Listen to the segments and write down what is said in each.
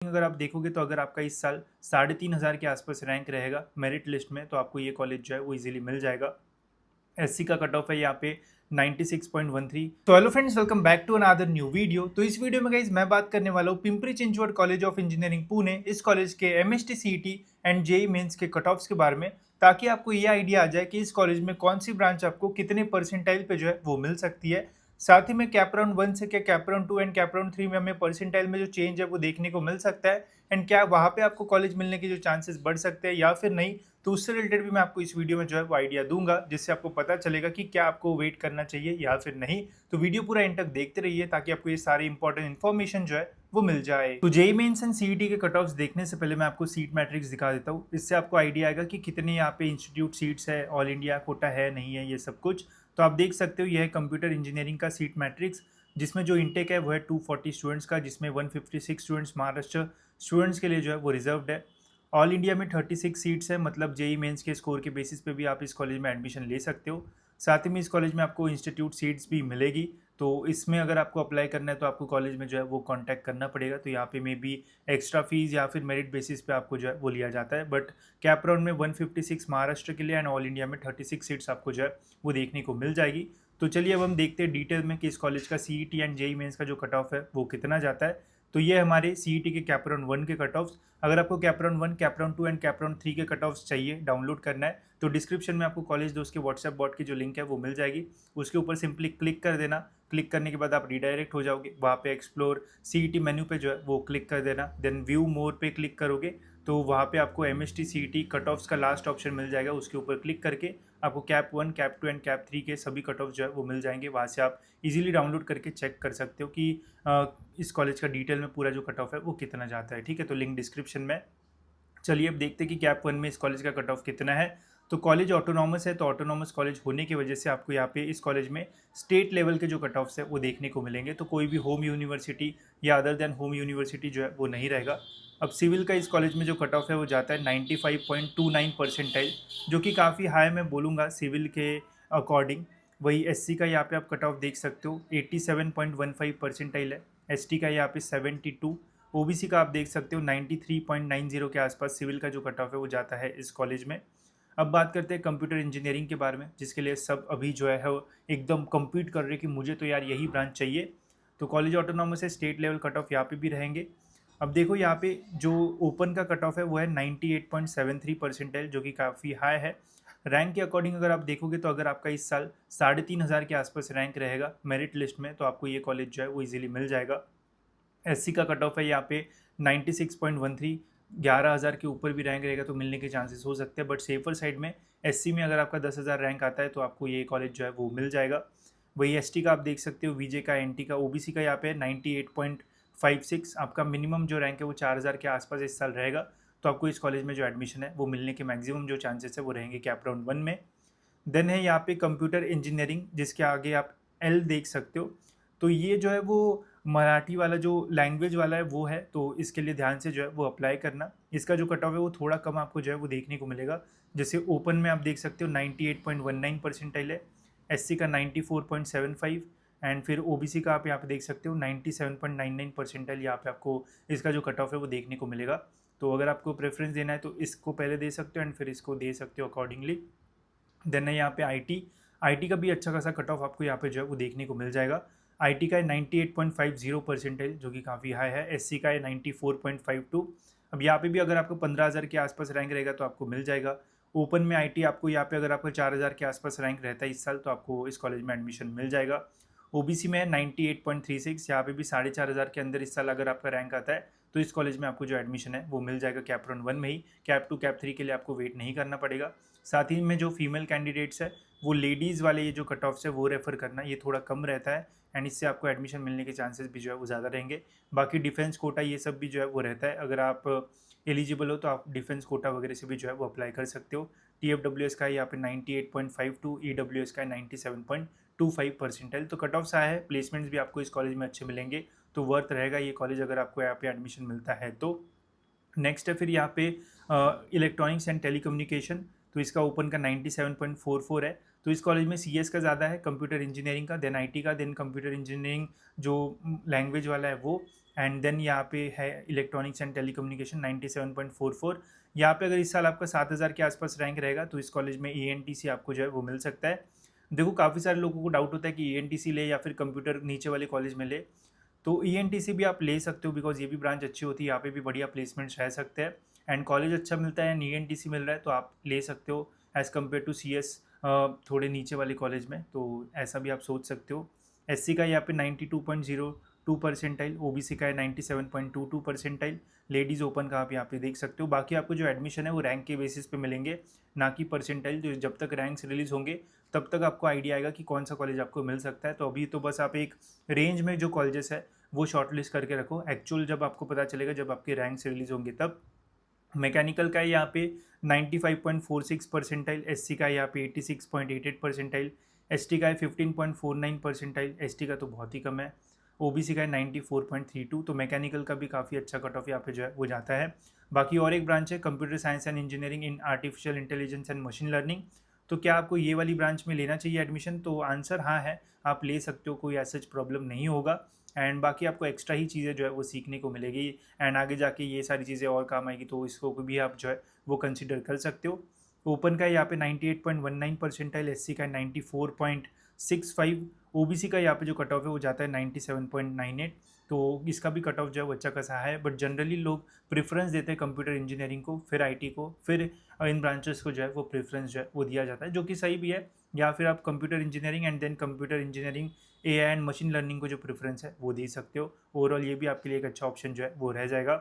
अगर आप देखोगे तो अगर आपका इस साल 3,500 के आसपास रैंक रहेगा मेरिट लिस्ट में तो आपको ये कॉलेज जो है वो इजीली मिल जाएगा। एससी का कट ऑफ है यहाँ पे 96.13। तो hello friends, welcome back to another new video. तो इस वीडियो में गाइस मैं बात करने वाला हूँ Pimpri Chinchwad college of engineering Pune, इस कॉलेज के MST CET and JEE mains के कट ऑफ्स के बारे में, ताकि आपको ये आइडिया आ जाए कि इस कॉलेज में कौन सी ब्रांच आपको कितने परसेंटाइल पे जो है वो मिल सकती है। साथ ही में कैप राउंड 1 से क्या cap round 2 and cap round 3 में हमें परसेंटाइल में जो चेंज है वो देखने को मिल सकता है, एंड क्या वहाँ पे आपको कॉलेज मिलने के जो चांसेस बढ़ सकते हैं या फिर नहीं। तो उससे रिलेटेड भी मैं आपको इस वीडियो में जो है वो आइडिया दूंगा, जिससे आपको पता चलेगा कि क्या आपको वेट करना चाहिए या फिर नहीं। तो वीडियो पूरा एंड तक देखते रहिए ताकि आपको ये सारी इंपॉर्टेंट इन्फॉर्मेशन जो है वो मिल जाए। तो जेईई मेंस एंड सीईटी के कट ऑफ्स देखने से पहले मैं आपको सीट मैट्रिक्स दिखा देता हूँ। इससे आपको आइडिया आएगा कि कितने यहाँ पे इंस्टीट्यूट सीट्स है, ऑल इंडिया कोटा है नहीं है, ये सब कुछ। तो आप देख सकते हो यह है कंप्यूटर इंजीनियरिंग का सीट मैट्रिक्स, जिसमें जो इंटेक है वो है 240 स्टूडेंट्स का, जिसमें 156 स्टूडेंट्स महाराष्ट्र स्टूडेंट्स के लिए जो है वो रिजर्व्ड है। ऑल इंडिया में 36 सीट्स है, मतलब जेई मेंस के स्कोर के बेसिस पे भी आप इस कॉलेज में एडमिशन ले सकते हो। साथ ही में इस कॉलेज में आपको इंस्टीट्यूट सीट्स भी मिलेगी। तो इसमें अगर आपको अप्लाई करना है तो आपको कॉलेज में जो है वो कांटेक्ट करना पड़ेगा। तो यहाँ पे मे बी एक्स्ट्रा फीस या फिर मेरिट बेसिस पे आपको जो है वो लिया जाता है। बट कैप राउंड में 156 महाराष्ट्र के लिए एंड ऑल इंडिया में 36 सीट्स आपको जो है वो देखने को मिल जाएगी। तो चलिए अब हम देखते हैं डिटेल में कि इस कॉलेज का सीईटी एंड जेई मेंस का जो कट ऑफ है वो कितना जाता है। तो ये हमारे सीईटी के कैप राउंड 1 के कट ऑफ्स। अगर आपको cap round 1, cap round 2 and cap round 3 के कट ऑफ्स चाहिए, डाउनलोड करना है, तो डिस्क्रिप्शन में आपको कॉलेज दोस्त के व्हाट्सएप बॉट की जो लिंक है वो मिल जाएगी। उसके ऊपर सिंपली क्लिक कर देना। क्लिक करने के बाद आप रिडायरेक्ट हो जाओगे, वहाँ पे एक्सप्लोर सीईटी मेन्यू पे जो है वो क्लिक कर देना। देन व्यू मोर पे क्लिक करोगे तो वहाँ पे आपको एमएसटी सीईटी कट ऑफ्स का लास्ट ऑप्शन मिल जाएगा। उसके ऊपर क्लिक करके आपको कैप 1, कैप 2 एंड कैप 3 के सभी कट ऑफ जो है वो मिल जाएंगे। वहाँ से आप इजीली डाउनलोड करके चेक कर सकते हो कि इस कॉलेज का डिटेल में पूरा जो कट ऑफ है वो कितना जाता है। ठीक है, तो लिंक डिस्क्रिप्शन में। चलिए अब देखते हैं कि कैप 1 में इस कॉलेज का कट ऑफ कितना है। तो कॉलेज ऑटोनॉमस है, तो ऑटोनॉमस कॉलेज होने की वजह से आपको यहाँ पे इस कॉलेज में स्टेट लेवल के जो कट ऑफ्स है वो देखने को मिलेंगे। तो कोई भी होम यूनिवर्सिटी या अदर देन होम यूनिवर्सिटी जो है वो नहीं रहेगा। अब सिविल का इस कॉलेज में जो कट ऑफ है वो जाता है 95.29 परसेंटाइल, जो कि काफ़ी हाई मैं बोलूँगा सिविल के अकॉर्डिंग। वही एससी का यहाँ पे आप कट ऑफ देख सकते हो 87.15 परसेंटाइल है, एसटी का यहाँ पे 72, ओबीसी का आप देख सकते हो 93.90 के आसपास सिविल का जो कट ऑफ है वो जाता है इस कॉलेज में। अब बात करते हैं कंप्यूटर इंजीनियरिंग के बारे में, जिसके लिए सब अभी जो है वो एकदम कम्पीट कर रहे हैं कि मुझे तो यार यही ब्रांच चाहिए। तो कॉलेज ऑटोनॉमस है, स्टेट लेवल कट ऑफ यहाँ पे भी रहेंगे। अब देखो यहाँ पे जो ओपन का कट ऑफ है वो है 98.73 परसेंटाइल, जो कि काफ़ी हाई है। रैंक के अकॉर्डिंग अगर आप देखोगे तो अगर आपका इस साल 3,500 के आसपास रैंक रहेगा मेरिट लिस्ट में तो आपको ये कॉलेज जो है वो इजीली मिल जाएगा। एससी का कट ऑफ है यहाँ पे 96.13, 11,000 के ऊपर भी रैंक रहेगा तो मिलने के चांसेस हो सकते हैं, बट सेफर साइड में एससी में अगर आपका 10,000 रैंक आता है तो आपको ये कॉलेज जो है वो मिल जाएगा। वही एसटी का आप देख सकते हो, वीजे का, एनटी का, ओबीसी का यहाँ पे 98.56। आपका मिनिमम जो रैंक है वो 4,000 के आसपास इस साल रहेगा, तो आपको इस कॉलेज में जो एडमिशन है वो मिलने के मैक्सिमम जो चांसेस है वो रहेंगे कैप राउंड 1 में। देन है यहाँ पे कंप्यूटर इंजीनियरिंग, जिसके आगे आप एल देख सकते हो। तो ये जो है वो मराठी वाला जो लैंग्वेज वाला है वो है, तो इसके लिए ध्यान से जो है वो अप्लाई करना। इसका जो कट ऑफ है वो थोड़ा कम आपको जो है वो देखने को मिलेगा। जैसे ओपन में आप देख सकते हो 98.19 परसेंटाइल है, एससी का 94.75, एंड फिर ओबीसी का आप यहाँ पे देख सकते हो 97.99 परसेंटाइल। यहाँ पे आपको इसका जो कट ऑफ है वो देखने को मिलेगा। तो अगर आपको प्रेफरेंस देना है तो इसको पहले दे सकते हो एंड फिर इसको दे सकते हो अकॉर्डिंगली। देन है यहाँ पे आईटी। आईटी का भी अच्छा खासा कट ऑफ आपको यहाँ पे जो है वो देखने को मिल जाएगा। आईटी का है 98.50 परसेंटेज, जो कि काफ़ी हाई है। एससी का है 94.52। अब यहाँ पे भी अगर आपको 15,000 के आसपास रैंक रहेगा तो आपको मिल जाएगा। ओपन में आईटी आपको यहाँ पे अगर आपका 4,000 के आसपास रैंक रहता है इस साल तो आपको इस कॉलेज में एडमिशन मिल जाएगा। ओबीसी में है 98.36, यहाँ पे भी 4,500 के अंदर इस साल अगर आपका रैंक आता है तो इस कॉलेज में आपको जो एडमिशन है वो मिल जाएगा कैप राउंड 1 में ही। कैप 2, कैप 3 के लिए आपको वेट नहीं करना पड़ेगा। साथ ही में जो फीमेल कैंडिडेट्स है वो लेडीज़ वाले ये जो कट ऑफ्स है वो रेफर करना, ये थोड़ा कम रहता है एंड इससे आपको एडमिशन मिलने के चांसेस भी जो है वो ज़्यादा रहेंगे। बाकी डिफेंस कोटा ये सब भी जो है वो रहता है, अगर आप एलिजिबल हो तो आप डिफेंस कोटा वगैरह से भी जो है वो अप्लाई कर सकते हो। TFWS का यहाँ पे 98.52, EWS का 97.25 परसेंटाइल। तो कट ऑफ्स आया है, प्लेसमेंट्स भी आपको इस कॉलेज में अच्छे मिलेंगे, तो वर्थ रहेगा ये कॉलेज अगर आपको यहाँ पे एडमिशन मिलता है तो। नेक्स्ट है फिर यहाँ पे इलेक्ट्रॉनिक्स एंड टेलीकम्युनिकेशन, तो इसका ओपन का 97.44 है। तो इस कॉलेज में CS का ज़्यादा है, कंप्यूटर इंजीनियरिंग का, देन IT का, देन कंप्यूटर इंजीनियरिंग जो लैंग्वेज वाला है वो, एंड देन यहाँ पे है इलेक्ट्रॉनिक्स एंड टेलीकम्युनिकेशन 97.44। यहाँ पे अगर इस साल आपका 7000 के आसपास रैंक रहेगा तो इस कॉलेज में ENTC आपको जो है वो मिल सकता है। देखो काफ़ी सारे लोगों को डाउट होता है कि ENTC ले या फिर कंप्यूटर नीचे वाले कॉलेज में ले, तो ENTC भी आप ले सकते हो बिकॉज ये भी ब्रांच अच्छी होती है, यहाँ पे भी बढ़िया प्लेसमेंट्स रह सकते हैं एंड कॉलेज अच्छा मिलता है एंड ENTC मिल रहा है तो आप ले सकते हो एज़ कम्पेयर टू CS थोड़े नीचे वाले कॉलेज में, तो ऐसा भी आप सोच सकते हो। SC का यहाँ पे 92.02 परसेंटाइल, OBC का है 97.22 परसेंटाइल, लेडीज़ ओपन का आप यहाँ पे देख सकते हो। बाकी आपको जो एडमिशन है वो रैंक के बेसिस पे मिलेंगे, ना कि परसेंटाइल। तो जब तक रैंक्स रिलीज़ होंगे तब तक आपको आइडिया आएगा कि कौन सा कॉलेज आपको मिल सकता है। तो अभी तो बस आप एक रेंज में जो कॉलेजेस है वो शॉर्टलिस्ट करके रखो, एक्चुअल जब आपको पता चलेगा जब आपके रैंक्स रिलीज़ होंगे तब। मैकेनिकल का है यहाँ पे 95.46 परसेंटाइल, SC का है यहाँ पे 86.88 परसेंटाइल, ST का है 15.49 परसेंटाइल, ST का तो बहुत ही कम है, OBC का है 94.32। तो मैकेनिकल का भी काफ़ी अच्छा कट ऑफ यहाँ पे जो है वो जाता है। बाकी और एक ब्रांच है computer science and engineering in artificial intelligence and machine learning. तो क्या आपको ये वाली ब्रांच में लेना चाहिए एडमिशन? तो आंसर हाँ है, आप ले सकते हो, कोई ऐसा प्रॉब्लम नहीं होगा एंड बाकी आपको एक्स्ट्रा ही चीज़ें जो है वो सीखने को मिलेगी एंड आगे जाके ये सारी चीज़ें और काम आएगी, तो इसको भी आप जो है वो कंसिडर कर सकते हो। ओपन का यहाँ पे 98.19 परसेंटाइल, SC का 94.65, OBC का यहाँ पे जो कट ऑफ है वो जाता है 97.98। तो इसका भी कट ऑफ जो है वो अच्छा खासा है, बट जनरली लोग प्रेफरेंस देते हैं कंप्यूटर इंजीनियरिंग को, फिर IT को, फिर इन ब्रांचेस को जो है वो प्रेफरेंस जो है वो दिया जाता है, जो कि सही भी है। या फिर आप computer engineering and then computer engineering AI and machine learning को जो प्रेफरेंस है वो दे सकते हो। ओवरऑल ये भी आपके लिए एक अच्छा ऑप्शन जो है वो रह जाएगा।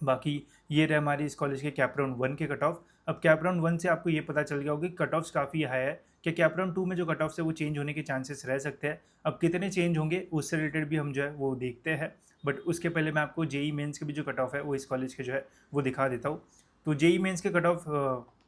बाकी ये रहे हमारे इस कॉलेज के कैप राउंड 1 के कट ऑफ। अब कैप राउंड 1 से आपको ये पता चल गया होगा कि कट ऑफ्स काफ़ी हाई है, कि कैप राउंड 2 में जो कट ऑफ्स है वो चेंज होने के चांसेस रह सकते हैं। अब कितने चेंज होंगे उससे रिलेटेड भी हम जो है वो देखते हैं, बट उसके पहले मैं आपको JEE मेंस के भी जो कट ऑफ है वो इस कॉलेज के जो है वो दिखा देता हूँ। तो JEE मेंस के कट ऑफ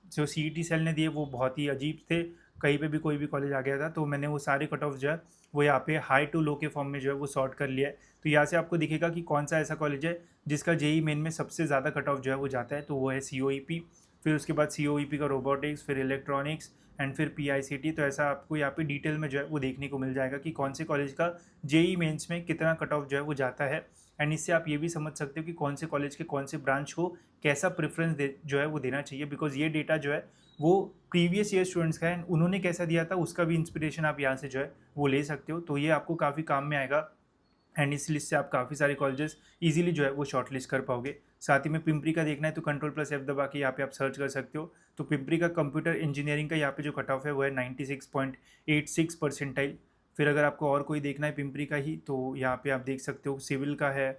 जो CET सेल ने दिए वो बहुत ही अजीब थे, कहीं पे भी कोई भी कॉलेज आ गया था, तो मैंने वो सारे कट ऑफ जो है वो यहाँ पे हाई टू लो के फॉर्म में जो है वो सॉर्ट कर लिया है। तो यहाँ से आपको दिखेगा कि कौन सा ऐसा कॉलेज है जिसका JEE मेन में सबसे ज़्यादा कट ऑफ जो है वो जाता है, तो वो है COEP, फिर उसके बाद COEP का रोबोटिक्स, फिर इलेक्ट्रॉनिक्स एंड फिर PICT। तो ऐसा आपको यहाँ पे डिटेल में जो है वो देखने को मिल जाएगा कि कौन से कॉलेज का JEE मेंस में कितना कट ऑफ जो है वो जाता है। एंड इससे आप ये भी समझ सकते हो कि कौन से कॉलेज के कौन से ब्रांच को कैसा प्रेफरेंस दे जो है वो देना चाहिए, बिकॉज ये डेटा जो है वो प्रीवियस ईयर स्टूडेंट्स का है, उन्होंने कैसा दिया था उसका भी इंस्पिरेशन आप यहाँ से जो है वो ले सकते हो। तो ये आपको काफ़ी काम में आएगा एंड इस लिस्ट से आप काफ़ी सारे कॉलेजेस इजीली जो है वो शॉर्ट लिस्ट कर पाओगे। साथ ही में पिंपरी का देखना है तो Ctrl+F दबा के यहाँ पे आप सर्च कर सकते हो। तो पिंपरी का कंप्यूटर इंजीनियरिंग का यहाँ पे जो कट ऑफ है वो है 96.86 परसेंटाइल। फिर अगर आपको और कोई देखना है पिंपरी का ही तो यहाँ पे आप देख सकते हो सिविल का है।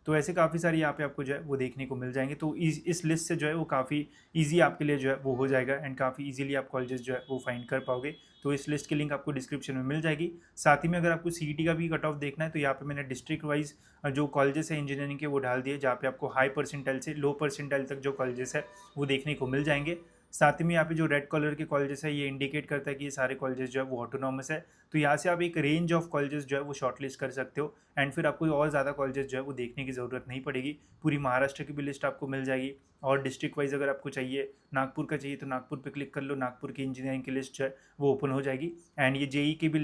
तो ऐसे काफ़ी सारी यहाँ पे आपको जो है वो देखने को मिल जाएंगे। तो इस लिस्ट से जो है वो काफ़ी ईजी आपके लिए जो है वो हो जाएगा एंड काफ़ी ईजिली आप कॉलेजेस जो है वो फाइंड कर पाओगे। तो इस लिस्ट की लिंक आपको डिस्क्रिप्शन में मिल जाएगी। साथ ही में अगर आपको CET का भी कट ऑफ देखना है तो यहाँ पे मैंने डिस्ट्रिक्ट वाइज जो कॉलेजेस है इंजीनियरिंग के वो डाल दिए, जहाँ पे आपको हाई परसेंटाइल से लो परसेंटाइल तक जो कॉलेजेस है वो देखने को मिल जाएंगे। साथ ही में यहाँ पे जो रेड कलर के कॉलेजेस है ये इंडिकेट करता है कि ये सारे कॉलेजेस जो है वो ऑटोनॉमस है। तो यहाँ से आप एक रेंज ऑफ कॉलेजेस जो है वो शॉर्टलिस्ट कर सकते हो एंड फिर आपको और ज़्यादा कॉलेजेस जो है वो देखने की ज़रूरत नहीं पड़ेगी। पूरी महाराष्ट्र की भी लिस्ट आपको मिल जाएगी और डिस्ट्रिक्ट वाइज अगर आपको चाहिए, नागपुर का चाहिए तो नागपुर पे क्लिक कर लो, नागपुर की इंजीनियरिंग की लिस्ट जो है वो ओपन हो जाएगी एंड ये JEE की भी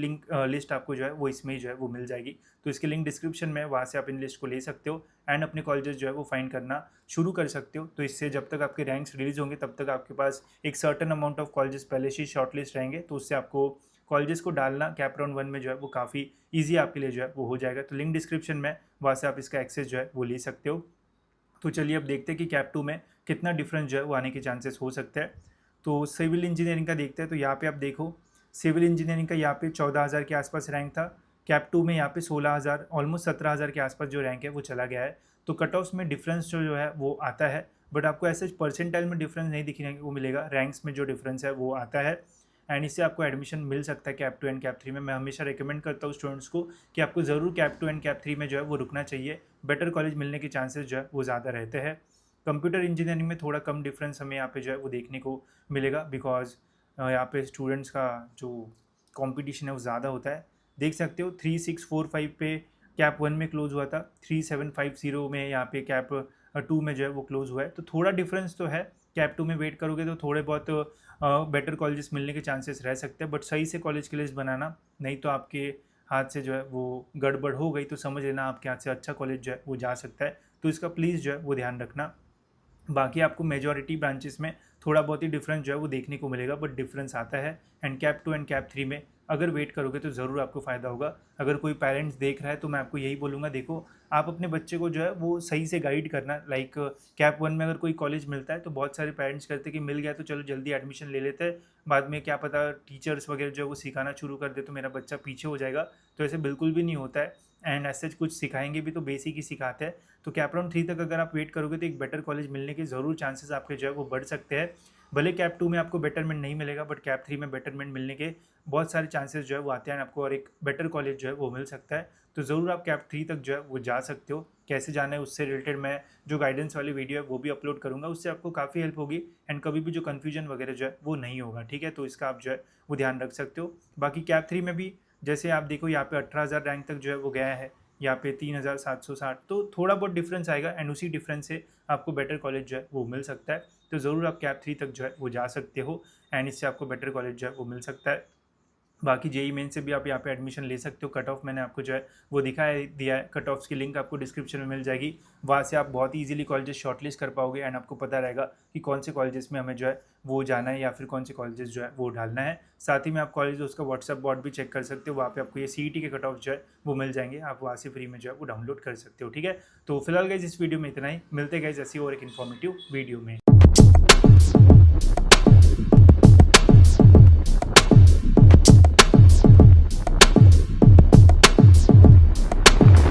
लिस्ट आपको जो है वो इसमें ही जो है वो मिल जाएगी। तो इसकी लिंक डिस्क्रिप्शन में, वहाँ से आप इन लिस्ट को ले सकते हो एंड अपने कॉलेजेस जो है वो फाइंड करना शुरू कर सकते हो। तो इससे जब तक आपके रैंक्स रिलीज होंगे तब तक आपके पास एक सर्टन अमाउंट ऑफ कॉलेजेस पहले से शॉर्ट लिस्ट रहेंगे, तो उससे आपको कॉलेजेस को डालना कैप राउंड 1 में जो है वो काफ़ी ईजी आपके लिए जो है वो हो जाएगा। तो लिंक डिस्क्रिप्शन में, वहाँ से आप इसका एक्सेस जो है वो ले सकते हो। तो चलिए अब देखते हैं कि कैप 2 में कितना डिफरेंस जो है वो आने के चांसेस हो सकते हैं। तो सिविल इंजीनियरिंग का देखते हैं। तो यहाँ पे आप देखो सिविल इंजीनियरिंग का यहाँ पे 14,000 के आसपास रैंक था, कैप 2 में यहाँ पे 16,000 ऑलमोस्ट 17,000 के आसपास जो रैंक है वो चला गया है। तो कट ऑफ्स में डिफरेंस जो है वो आता है, बट आपको ऐसे परसेंटाइल में डिफरेंस नहीं दिखने को मिलेगा, रैंक्स में जो डिफरेंस है वो आता है एंड इससे आपको एडमिशन मिल सकता है कैप 2 एंड कैप 3 में। मैं हमेशा रिकमेंड करता हूँ स्टूडेंट्स को कि आपको ज़रूर कैप 2 एंड कैप 3 में जो है वो रुकना चाहिए, बेटर कॉलेज मिलने के चांसेस जो है वो ज़्यादा रहते हैं। कंप्यूटर इंजीनियरिंग में थोड़ा कम डिफरेंस हमें यहाँ पे जो है वो देखने को मिलेगा, बिकॉज यहाँ पे स्टूडेंट्स का जो कंपटीशन है वो ज़्यादा होता है। देख सकते हो 3645 पे कैप 1 में क्लोज हुआ था, 3750 में यहाँ पे कैप 2 में जो है वो क्लोज हुआ है। तो थोड़ा डिफरेंस तो है, कैप 2 में वेट करोगे तो थोड़े बहुत बेटर कॉलेजेस मिलने के चांसेस रह सकते हैं, बट सही से कॉलेज की लिस्ट बनाना, नहीं तो आपके हाथ से जो है वो गड़बड़ हो गई तो समझ लेना आपके हाथ से अच्छा कॉलेज जो है वो जा सकता है। तो इसका प्लीज़ जो है वो ध्यान रखना। बाकी आपको मेजॉरिटी ब्रांचेस में थोड़ा बहुत ही डिफरेंस जो है वो देखने को मिलेगा, बट डिफरेंस आता है। एंड कैप 2 एंड कैप 3 में अगर वेट करोगे तो ज़रूर आपको फ़ायदा होगा। अगर कोई पेरेंट्स देख रहा है तो मैं आपको यही बोलूँगा, देखो आप अपने बच्चे को जो है वो सही से गाइड करना। लाइक कैप 1 में अगर कोई कॉलेज मिलता है तो बहुत सारे पेरेंट्स करते हैं कि मिल गया तो चलो जल्दी एडमिशन ले लेते हैं, बाद में क्या पता टीचर्स वगैरह जो है वो सिखाना शुरू कर दे तो मेरा बच्चा पीछे हो जाएगा। तो ऐसे बिल्कुल भी नहीं होता है। एंड ऐसे कुछ सिखाएंगे भी तो बेसिक ही सिखाते हैं। तो कैप राउंड 3 तक अगर आप वेट करोगे तो एक बेटर कॉलेज मिलने के ज़रूर चांसेस आपके जो है वो बढ़ सकते हैं। भले कैप 2 में आपको बेटरमेंट नहीं मिलेगा, बट कैप 3 में बेटरमेंट मिलने के बहुत सारे चांसेस जो है वो आते हैं आपको, और एक बेटर कॉलेज जो है वो मिल सकता है। तो ज़रूर आप कैप 3 तक जो है वो जा सकते हो। कैसे जाना है उससे रिलेटेड मैं जो गाइडेंस वाली वीडियो है वो भी अपलोड करूँगा, उससे आपको काफ़ी हेल्प होगी। एंड कभी भी जो कन्फ्यूजन वगैरह जो है वो नहीं होगा, ठीक है। तो इसका आप जो है वो ध्यान रख सकते हो। बाकी कैप 3 में भी जैसे आप देखो यहाँ पे 18,000 रैंक तक जो है वो गया है, यहाँ पे 3,760, तो थोड़ा बहुत डिफरेंस आएगा। एंड उसी डिफरेंस से आपको बेटर कॉलेज जो है वो मिल सकता है। तो ज़रूर आप कैप 3 तक जो है वो जा सकते हो। एंड इससे आपको बेटर कॉलेज जो है वो मिल सकता है। बाकी जेई मेन से भी आप यहाँ पे एडमिशन ले सकते हो। कट ऑफ मैंने आपको जो है वो दिया है। कट ऑफ्स की लिंक आपको डिस्क्रिप्शन में मिल जाएगी। वहाँ से आप बहुत ही ईजिली कॉलेजेस शॉर्टलिस्ट कर पाओगे। एंड आपको पता रहेगा कि कौन से कॉलेजेस में हमें जो है वो जाना है या फिर कौन से कॉलेजेस जो है वो डालना है। साथ ही में आप कॉलेज उसका व्हाट्सअप बोर्ड भी चेक कर सकते हो। वहाँ पे आपको ये सीईटी के कट ऑफ जो है वो मिल जाएंगे। आप वहाँ से फ्री में जो है वो डाउनलोड कर सकते हो, ठीक है। तो फिलहाल गाइज इस वीडियो में इतना ही। मिलते गाइज ऐसी और एक इन्फॉर्मेटिव वीडियो में।